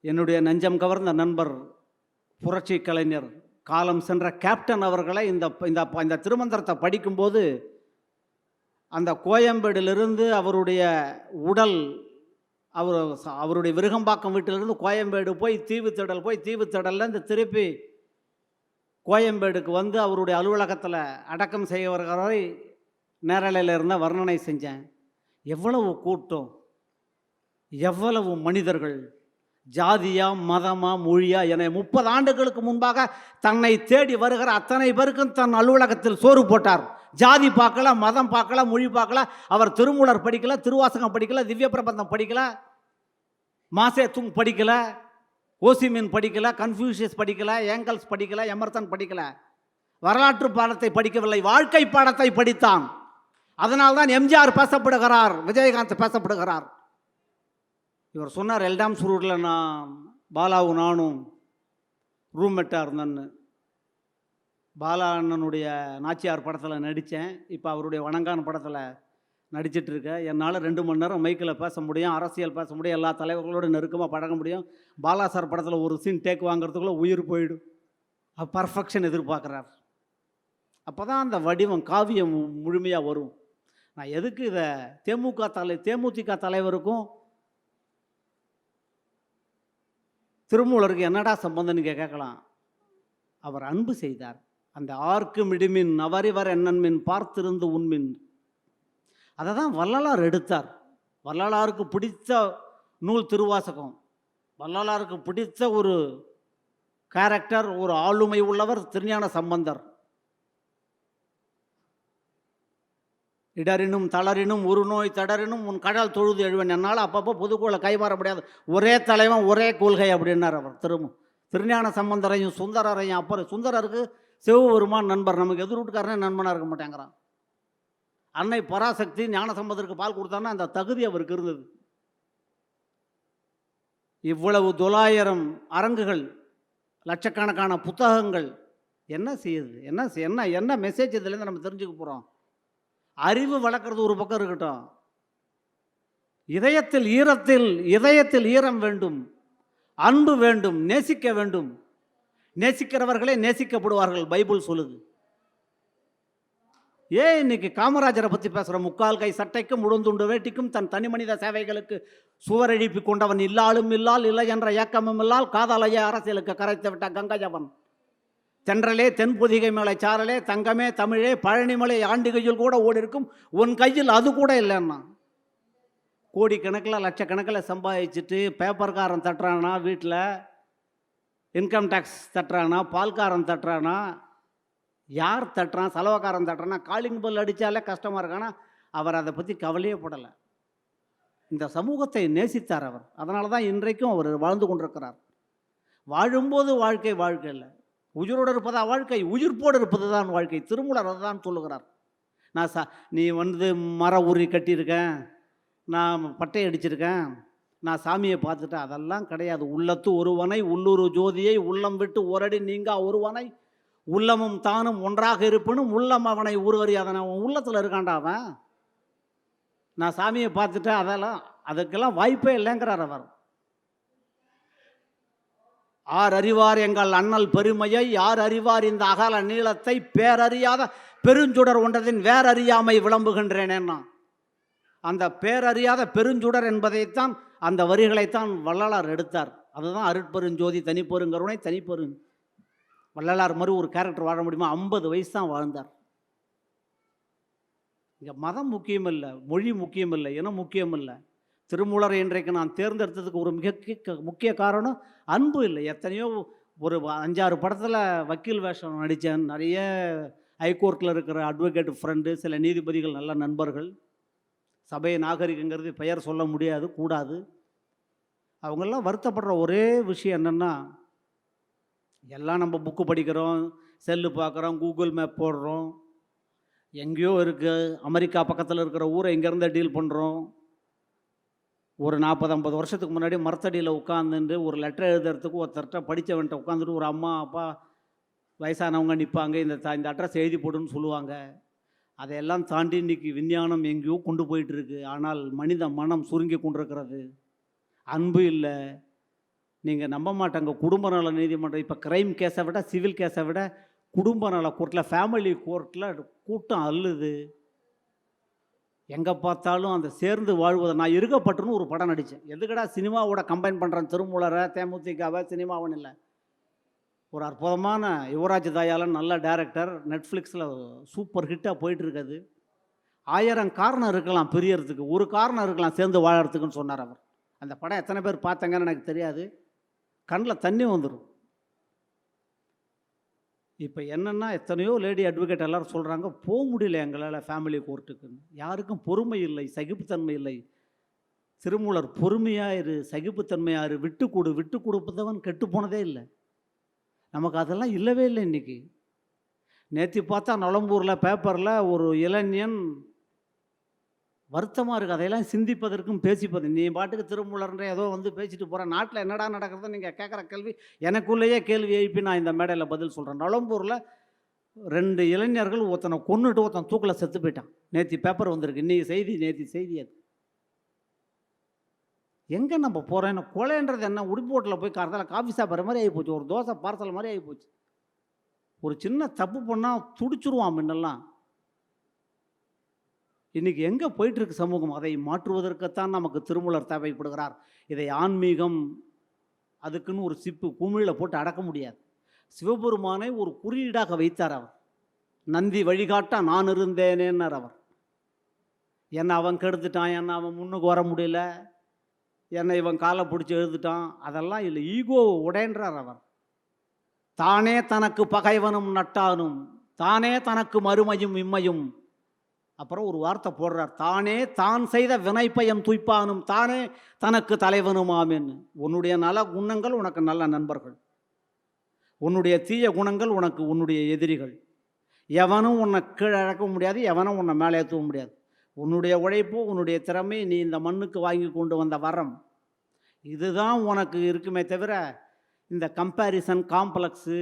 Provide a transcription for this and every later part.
என்னுடைய நெஞ்சம் கவர்ந்த நண்பர் புரட்சி கலைஞர் காலம் சென்ற கேப்டன் அவர்களை இந்த திருமந்திரத்தை படிக்கும்போது அந்த கோயம்பேடிலிருந்து அவருடைய உடல் அவருடைய விருகம்பாக்கம் வீட்டிலிருந்து கோயம்பேடு போய் தீவுத்திடல்லேருந்து திருப்பி கோயம்பேடுக்கு வந்து அவருடைய அலுவலகத்தில் அடக்கம் செய்வர்களை நேரலையில் இருந்த வர்ணனை செஞ்சேன். எவ்வளவு கூட்டம், எவ்வளவு மனிதர்கள், ஜாதியா மதமா மொழியா என 30 ஆண்டுகளுக்கு முன்பாக தன்னை தேடி வருகிற அத்தனை பேருக்கும் தன் அலுவலகத்தில் சோறு போட்டார். ஜாதி பார்க்கல, மதம் பார்க்கல, மொழி பார்க்கல. அவர் திருமூலர் படிக்கல, திருவாசகம் படிக்கல, திவ்ய பிரபந்தம் படிக்கல, மாசே துங் படிக்கல, ஓசிமின் படிக்கல, கன்ஃபியூஷியஸ் படிக்கல, ஏங்கல்ஸ் படிக்கல, எமர்சன் படிக்கல. வரலாற்று பாடத்தை படிக்கவில்லை, வாழ்க்கை பாடத்தை படித்தான். அதனால்தான் எம்ஜிஆர் பேசப்படுகிறார், விஜயகாந்த் பேசப்படுகிறார். இவர் சொன்னார், எல்டாம் சுரூரில் நான் பாலாவும் நானும் ரூம்மேட்டாக இருந்தேன்னு. பாலா அண்ணனுடைய நாச்சியார் படத்தில் நடித்தேன். இப்போ அவருடைய வணங்கான் படத்தில் நடிச்சிட்ருக்கேன். என்னால் 2 மணி நேரம் மைக்கில் பேச முடியும், அரசியல் பேச முடியும், எல்லா தலைவர்களோடு நெருக்கமாக பழக முடியும். பாலா சார் படத்தில் ஒரு சீன் டேக் வாங்கிறதுக்குள்ளே உயிர் போயிடும். பர்ஃபெக்ஷன் எதிர்பார்க்குறார். அப்போ தான் அந்த வடிவம் காவியம் முழுமையாக வரும். நான் எதுக்கு இதை தேமுதிக தலைவருக்கும் திருமூலருக்கு என்னடா சம்பந்தம்னு கேட்கலாம். அவர் அன்பு செய்தார். அந்த ஆர்க்கு மிடிமின் அவரிவர் என்னன்மின் பார்த்திருந்து உண்மின், அதை தான் வள்ளலார் எடுத்தார். வள்ளலாருக்கு பிடித்த நூல் திருவாசகம். வள்ளலாருக்கு பிடித்த ஒரு கேரக்டர், ஒரு ஆளுமை உள்ளவர் திருஞான சம்பந்தர். இடரினும் தளரினும் ஒரு நோய் தடரினும் உன் கடல் தொழுது எழுவன். என்னால் அப்பப்போ பொதுக்குள்ள கைமாற முடியாது, ஒரே தலைவன் ஒரே கொள்கை அப்படின்னார் அவர். திருஞான சம்பந்தரையும் சுந்தரரையும். அப்புறம் சுந்தரருக்கு சிவபெருமான் நண்பர், நமக்கு எதிர்விட்டுக்காரனே நண்பனாக இருக்க மாட்டேங்கிறான். அன்னை பராசக்தி ஞான சம்பந்தருக்கு பால் கொடுத்தான்னா அந்த தகுதி அவருக்கு இருந்தது. இவ்வளவு 900 அரங்குகள், லட்சக்கணக்கான புத்தகங்கள் என்ன செய்யுது? என்ன மெசேஜ் இதுலேருந்து நம்ம தெரிஞ்சுக்க போகிறோம்? அறிவு வளர்க்குறது ஒரு பக்கம் இருக்கட்டும், இதயத்தில் ஈரம் வேண்டும், அன்பு வேண்டும், நேசிக்க வேண்டும். நேசிக்கிறவர்களே நேசிக்கப்படுவார்கள், பைபிள் சொல்லுது. ஏன் இன்னைக்கு காமராஜரை பற்றி பேசுகிறோம்? 3/4 கை சட்டைக்கும் முழுந்துண்டு வேட்டிக்கும் தன் தனி மனித சேவைகளுக்கு சுவரெழுப்பி கொண்டவன், இல்லாலும் இல்லால் இல்லை என்ற இயக்கமும் இல்லால் காதலைய அரசியலுக்கு கரைத்து விட்ட கங்கையவன். தென்றலே தென்பொதிகை மேலே சாரலே தங்கமே தமிழே பழனிமலை ஆண்டிகையில் கூட ஓடி இருக்கும், உன் கையில் அது கூட இல்லைன்னா. கோடிக்கணக்கில் லட்சக்கணக்கில் சம்பாதிச்சுட்டு பேப்பர்காரன் தட்டுறானா, வீட்டில் இன்கம் டேக்ஸ் தட்டுறானா, பால்காரன் தட்டுறானா, யார் தட்டுறான், செலவக்காரன் தட்டுறானா, காலிங் பெல் அடித்தாலே கஷ்டமாக இருக்கானா, அவர் அதை பற்றி கவலையே படலை. இந்த சமூகத்தை நேசித்தார் அவர். அதனால தான் இன்றைக்கும் அவர் வாழ்ந்து கொண்டிருக்கிறார். வாழும்போது வாழ்க்கை இல்லை, உயிரோடு இருப்பதா வாழ்க்கை, உயிர்ப்போடு இருப்பது தான் வாழ்க்கை. திருமூலர் அதை தான் சொல்லுகிறார். நீ மர உரி கட்டியிருக்கேன், நான் பட்டை அடிச்சிருக்கேன், நான் சாமியை பார்த்துட்டேன், அதெல்லாம் கிடையாது. உள்ளத்து ஒருவனை உள்ளூர் ஜோதியை உள்ளம் விட்டு ஓரடி நீங்கா ஒருவனை உள்ளமும் தானும் ஒன்றாக இருப்பினும் உள்ளம் அவனை உருவறியாதன. அவன் உள்ளத்தில் இருக்காண்டா அவன். நான் சாமியை பார்த்துட்டேன், அதுக்கெல்லாம் வாய்ப்பே இல்லைங்கிறார் அவர். ஆர் அறிவார் எங்கள் அண்ணல் பெருமையை, யார் அறிவார் இந்த அகல நீளத்தை, பேரறியாத பெருஞ்சுடர் ஒன்றதின் வேறறியாமை விளம்புகின்றேனேன்னா. அந்த பேரறியாத பெருஞ்சுடர் என்பதைத்தான், அந்த வரிகளைத்தான் வள்ளலார் எடுத்தார். அதுதான் அருட்பெருஞ்சோதி தனிப்பெருங்கருணை தனிப்பெரும். வள்ளலார் மாதிரி ஒரு கேரக்டர் வாழ முடியுமா? 50 வயசு தான் வாழ்ந்தார். இங்கே மதம் முக்கியம் இல்லை, மொழி முக்கியம் இல்லை, இனம் முக்கியம் இல்லை. திருமூலரை இன்றைக்கு நான் தேர்ந்தெடுத்ததுக்கு ஒரு முக்கிய காரணம் அன்பு இல்லை. எத்தனையோ ஒரு 5-6 படத்தில் வக்கீல் வேஷம் நடித்தேன். நிறைய ஹைகோர்ட்டில் இருக்கிற அட்வொகேட் ஃப்ரெண்டு, சில நீதிபதிகள் நல்ல நண்பர்கள். சபை நாகரிகங்கிறது பெயர் சொல்ல முடியாது, கூடாது. அவங்கெல்லாம் வருத்தப்படுற ஒரே விஷயம் என்னென்னா, எல்லாம் நம்ம புக்கு படிக்கிறோம், செல்லு பார்க்குறோம், கூகுள் மேப் போடுறோம், எங்கேயோ இருக்குது அமெரிக்கா பக்கத்தில் இருக்கிற ஊரை இங்கேருந்து டீல் பண்ணுறோம். ஒரு 40-50 வருஷத்துக்கு முன்னாடி மரத்தடியில் உட்காந்துட்டு ஒரு லெட்டர் எழுதுறதுக்கு ஒருத்தர்கிட்ட படித்தவன்ட்ட உட்காந்துட்டு ஒரு அம்மா அப்பா வயசானவங்க நிற்பாங்க, இந்த அட்ரஸ் எழுதி போடுன்னு சொல்லுவாங்க. அதையெல்லாம் தாண்டி இன்றைக்கி விஞ்ஞானம் எங்கேயோ கொண்டு போயிட்டுருக்கு. ஆனால் மனித மனம் சுருங்கி கொண்டிருக்கிறது. அன்பு இல்லை, நீங்கள் நம்ப மாட்டாங்க, குடும்ப நல நீதிமன்றம் இப்போ கிரைம் கேஸை விட சிவில் கேஸை விட குடும்ப நல கோர்ட்டில், ஃபேமிலி கோர்ட்டில் கூட்டம் அள்ளுது. எங்கே பார்த்தாலும் அந்த சேர்ந்து வாழ்வதை. நான் இருக்கப்பட்டுன்னு ஒரு படம் நடித்தேன். எதுக்கடா சினிமாவோட கம்பைன் பண்ணுறேன், திருமூலரை, தேமுதிகவை, சினிமாவுன்னு இல்லை. ஒரு அற்புதமான யுவராஜ் தயாளன், நல்ல டைரக்டர், நெட்ஃப்ளிக்ஸில் சூப்பர் ஹிட்டாக போயிட்டு இருக்குது. 1000 காரணம் இருக்கலாம் பிரியறதுக்கு, ஒரு காரணம் இருக்கலாம் சேர்ந்து வாழறதுக்குன்னு சொன்னார் அவர். அந்த படம் எத்தனை பேர் பார்த்தாங்கன்னு எனக்கு தெரியாது. கண்ணில் தண்ணி வந்துடும். இப்போ என்னென்னா, எத்தனையோ லேடி அட்வொகேட் எல்லோரும் சொல்கிறாங்க, போக முடியல எங்களால் ஃபேமிலி கோர்ட்டுக்குன்னு. யாருக்கும் பொறுமை இல்லை, சகிப்புத்தன்மை இல்லை. திருமூலர் பொறுமையாக இரு, சகிப்புத்தன்மையாக இரு, விட்டு கொடு, விட்டு கொடுப்பதவன் கெட்டு போனதே இல்லை. நமக்கு அதெல்லாம் இல்லவே இல்லை. இன்றைக்கி நேற்று பார்த்தா நலம்பூரில் பேப்பரில் ஒரு இளைஞன் வருத்தமாக இருக்குது. அதையெல்லாம் சிந்திப்பதற்கும் பேசிப்பது. நீ பாட்டுக்கு திருமூலர்ன்ற ஏதோ வந்து பேசிட்டு போகிற, நாட்டில் என்னடா நடக்கிறத நீங்கள் கேட்குற கேள்வி எனக்குள்ளேயே கேள்வி எழுப்பி நான் இந்த மேடையில் பதில் சொல்கிறேன். நலம்பூரில் 2 இளைஞர்கள் ஒருத்தனை கொன்னுட்டு ஒருத்தன் தூக்கில் செத்து போயிட்டான். நேற்று பேப்பர் வந்திருக்கு, இன்றைக்கி செய்தி, நேற்று செய்தி. அது எங்கே நம்ம போகிறோம்? கொலைன்றது என்ன? உடுப்போட்டில் போய் காரத்தில் காஃபி சாப்பிட்ற மாதிரி ஆகிப்போச்சு, ஒரு தோசை பார்சல் மாதிரி ஆகிப்போச்சு. ஒரு சின்ன தப்பு பண்ணால் துடிச்சிருவான் முன்னெல்லாம். இன்றைக்கி எங்கே போயிட்டுருக்கு சமூகம்? அதை மாற்றுவதற்குத்தான் நமக்கு திருமூலர் தேவைப்படுகிறார். இதை ஆன்மீகம் அதுக்குன்னு ஒரு சிப்பு குமிழில் போட்டு அடக்க முடியாது. சிவபெருமானை ஒரு குறியீடாக வைத்தார் அவர். நந்தி வழிகாட்ட நான் இருந்தேனேன்னார் அவர். என்னை அவன் கெடுத்துட்டான், என்னை அவன் முன்னுக்கு வர முடியல, என்னை இவன் காலை பிடிச்சி எழுதுட்டான், அதெல்லாம் இல்லை. ஈகோ உடைன்றார் அவர். தானே தனக்கு பகைவனும் நட்டானும், தானே தனக்கு மறுமையும் இம்மையும். அப்புறம் ஒரு வார்த்தை போடுறார், தானே தான் செய்த வினைப்பயம் துய்ப்பானும், தானே தனக்கு தலைவனுமாமின்னு. உன்னுடைய நல குணங்கள் உனக்கு நல்ல நண்பர்கள், உன்னுடைய தீய குணங்கள் உனக்கு உன்னுடைய எதிரிகள். எவனும் உன்னை கீழே இழக்க முடியாது, எவனும் உன்னை மேலே ஏற்றவும் முடியாது. உன்னுடைய உழைப்பு, உன்னுடைய திறமை, நீ இந்த மண்ணுக்கு வாங்கி கொண்டு வந்த வரம், இதுதான் உனக்கு இருக்குமே தவிர இந்த கம்பேரிசன், காம்ப்ளெக்ஸு,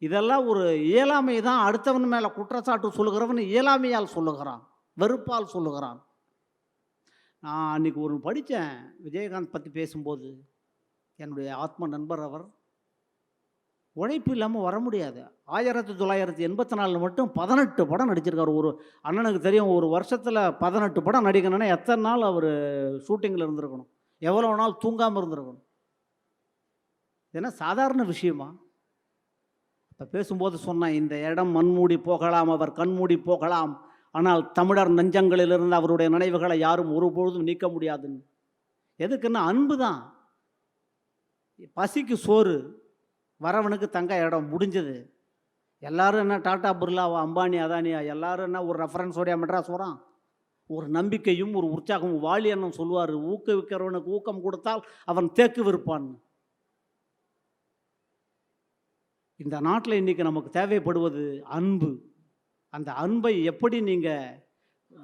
இதெல்லாம் ஒரு இயலாமை தான். அடுத்தவன் மேலே குற்றச்சாட்டு சொல்லுகிறவன் இயலாமையால் சொல்லுகிறான், வெறுப்பால் சொல்லுகிறான். நான் அன்றைக்கி ஒரு படித்தேன், விஜயகாந்த் பற்றி பேசும்போது. என்னுடைய ஆத்ம நண்பர் அவர். உழைப்பு இல்லாமல் வர முடியாது. 1984 மட்டும் 18 படம் நடிச்சிருக்கார். ஒரு அண்ணனுக்கு தெரியும், ஒரு வருஷத்தில் 18 படம் நடிக்கணும்னா எத்தனை நாள் அவர் ஷூட்டிங்கில் இருந்திருக்கணும், எவ்வளோ நாள் தூங்காமல் இருந்திருக்கணும். ஏன்னா சாதாரண விஷயமா? இப்போ பேசும்போது சொன்னேன், இந்த இடம் மண்மூடி போகலாம், அவர் கண்மூடி போகலாம், ஆனால் தமிழர் நெஞ்சங்களிலிருந்து அவருடைய நினைவுகளை யாரும் ஒருபொழுதும் நீக்க முடியாதுன்னு. எதுக்குன்னா அன்பு தான். பசிக்கு சோறு, வரவனுக்கு தங்க இடம், முடிஞ்சது. எல்லாரும் என்ன டாட்டா பிர்லாவா, அம்பானி அதானியா, எல்லாரும் என்ன ஒரு ரெஃபரன்ஸோடைய மெட்ராஸ் வரான். ஒரு நம்பிக்கையும் ஒரு உற்சாகமும். வாலி அண்ணன் சொல்லுவார், ஊக்குவிக்கிறவனுக்கு ஊக்கம் கொடுத்தால் அவன் தேக்கு விற்பான்னு. இந்த நாட்டில் இன்றைக்கி நமக்கு தேவைப்படுவது அன்பு. அந்த அன்பை எப்படி நீங்கள்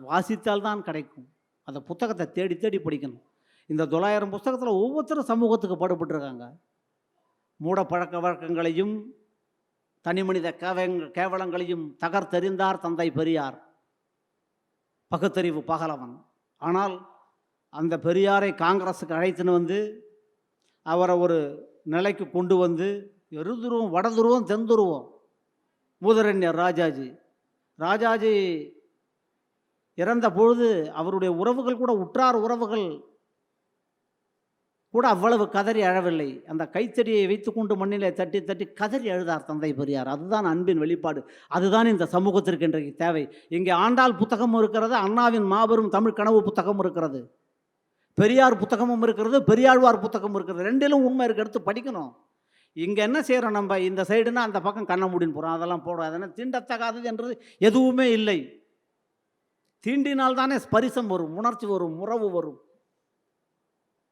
வாசித்தால்தான் கிடைக்கும். அந்த புத்தகத்தை தேடி தேடி படிக்கணும். இந்த 900 புத்தகத்தில் ஒவ்வொருத்தரும் சமூகத்துக்கு பாடுபட்டுருக்காங்க. மூட பழக்க வழக்கங்களையும் தனிமனித கேவலங்களையும் தகர்த்தெறிந்தார் தந்தை பெரியார், பகுத்தறிவு பகலவன். ஆனால் அந்த பெரியாரை காங்கிரஸுக்கு அழைத்துன்னு வந்து அவரை ஒரு நிலைக்கு கொண்டு வந்து, எருதுருவம், வடதுருவம், தென்துருவம், மூதரண்யர் ராஜாஜி இறந்த பொழுது அவருடைய உறவுகள் கூட, உற்றார் உறவுகள் கூட அவ்வளவு கதறி அழவில்லை. அந்த கைத்தடியை வைத்துக்கொண்டு மண்ணிலே தட்டி தட்டி கதறி அழுதார் தந்தை பெரியார். அதுதான் அன்பின் வெளிப்பாடு. அதுதான் இந்த சமூகத்திற்கு இன்றைக்கு தேவை. இங்கே ஆண்டாள் புத்தகமும் இருக்கிறது, அண்ணாவின் மாபெரும் தமிழ் கனவு புத்தகமும் இருக்கிறது, பெரியார் புத்தகமும் இருக்கிறது, பெரியாழ்வார் புத்தகமும் இருக்கிறது. ரெண்டிலும் உண்மை இருக்கு, எடுத்து படிக்கணும். இங்கே என்ன செய்கிறோம் நம்ம? இந்த சைடுனா அந்த பக்கம் கண்ணை மூடின்னு போகிறோம். அதெல்லாம் போடாது. ஏன்னா தீண்டத்தகாதது என்றது எதுவுமே இல்லை. தீண்டினால்தானே ஸ்பரிசம் வரும், உணர்ச்சி வரும், உறவு வரும்.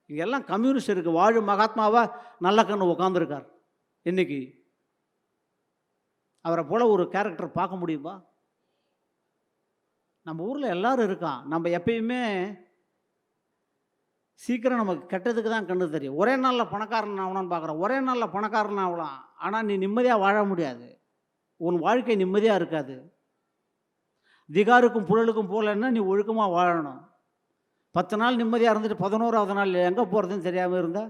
இங்கெல்லாம் கம்யூனிஸ்ட் இருக்குது. வாழும் மகாத்மாவா நல்ல கண்ணு உட்காந்துருக்கார். இன்னைக்கு அவரை போல ஒரு கேரக்டர் பார்க்க முடியுமா? நம்ம ஊரில் எல்லாரும் இருக்கான். நம்ம எப்பயுமே சீக்கிரம் நமக்கு கெட்டதுக்கு தான் கண்ணு தெரியும். ஒரே நாளில் பணக்காரன் ஆகணும்னு பார்க்குறோம். ஒரே நாளில் பணக்காரன் ஆகலாம், ஆனால் நீ நிம்மதியாக வாழ முடியாது. உன் வாழ்க்கை நிம்மதியாக இருக்காது. திகாருக்கும் புழலுக்கும் போகலன்னா நீ ஒழுக்கமாக வாழணும். 10 நாள் நிம்மதியாக இருந்துட்டு 11ஆவது நாள் எங்கே போகிறதுன்னு தெரியாமல் இருந்தால்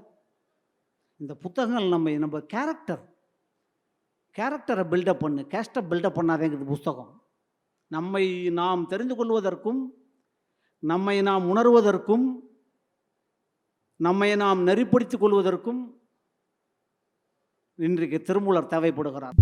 இந்த புத்தகங்கள் நம்ம கேரக்டரை பில்டப் பண்ணு, கேஸ்ட்டை பில்டப் பண்ணாதேங்குது புஸ்தகம். நம்மை நாம் தெரிந்து கொள்வதற்கும், நம்மை நாம் உணர்வதற்கும், நம்மை நாம் நெறிப்படுத்திக் கொள்வதற்கும் இன்றைக்கு திருமூலர் தேவைப்படுகிறார்.